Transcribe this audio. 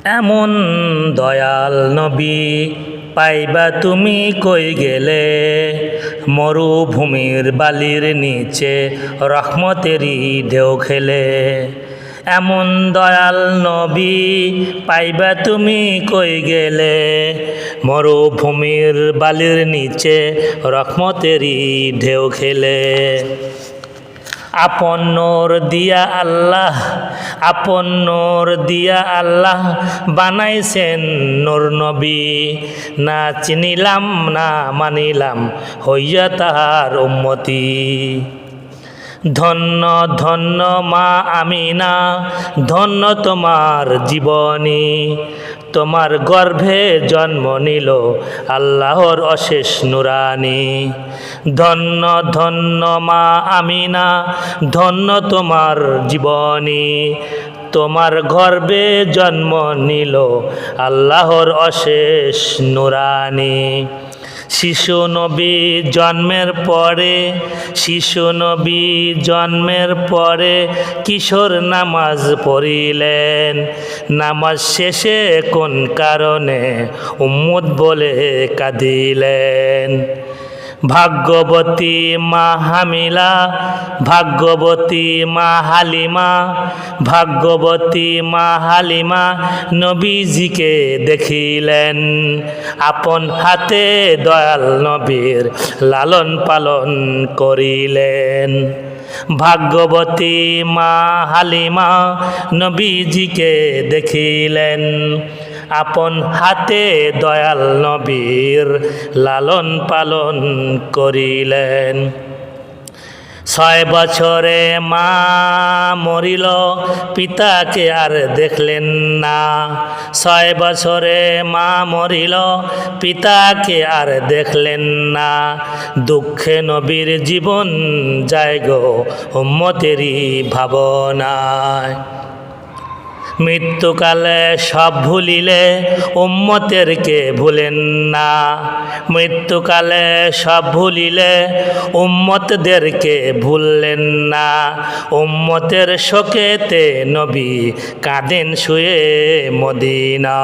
এমন দয়াল নবী পাইবা তুমি কই গেলে, মরুভূমির বালির নিচে রহমতেরই ঢেউ খেলে। এমন দয়াল নবী পাইবা তুমি কই গেলে, মরুভূমির বালির নিচে রহমতেরই ঢেউ খেলে। আপন নূর দিয়া আল্লাহ, আপন নূর দিয়া আল্লাহ বানাইছেন নূর নবী। না চিনিলাম না মানিলাম হইয়া তাহার উম্মতি। ধন্য ধন্য মা আমিনা, ধন্য তোমার জীবনী। তোমার গর্ভে জন্ম নিল আল্লাহর অশেষ নুরানি। ধন্য ধন্য মা আমিনা, ধন্য তোমার জীবনী। তোমার গর্ভে জন্ম নিল আল্লাহর অশেষ নুরানি। শিশু নবী জন্মের পরে, শিশু নবী জন্মের পরে কিশোর নামাজ পড়িলেন। নামাজ শেষে কোন কারণে উম্মত বলে কাঁদিলেন। ভাগ্যবতী মা হামিলা, ভাগ্যবতী মা হালিমা, ভাগ্যবতী মা হালিমা নবীজিকে দেখিলেন। আপন হাতে দয়াল নবীর লালন পালন করিলেন। ভাগ্যবতী মা হালিমা নবীজিকে দেখিলেন। আপন হাতে দয়াল নবীর লালন পালন করিলেন। 6 বছরে মা মরিল, পিতাকে আর দেখলেন না। 6 বছরে মা মরিল, পিতাকে আর দেখলেন না। দুঃখে নবীর জীবন যায় গো উম্মতেরই ভাবনায়। মৃত্যুকালে সব ভুলিলে উম্মতেরকে ভুলেন না। মৃত্যুকালে সব ভুলিলে উম্মতদেরকে ভুললেন না। উম্মতের শোকেতে নবী কাঁদেন শুয়ে মদিনা।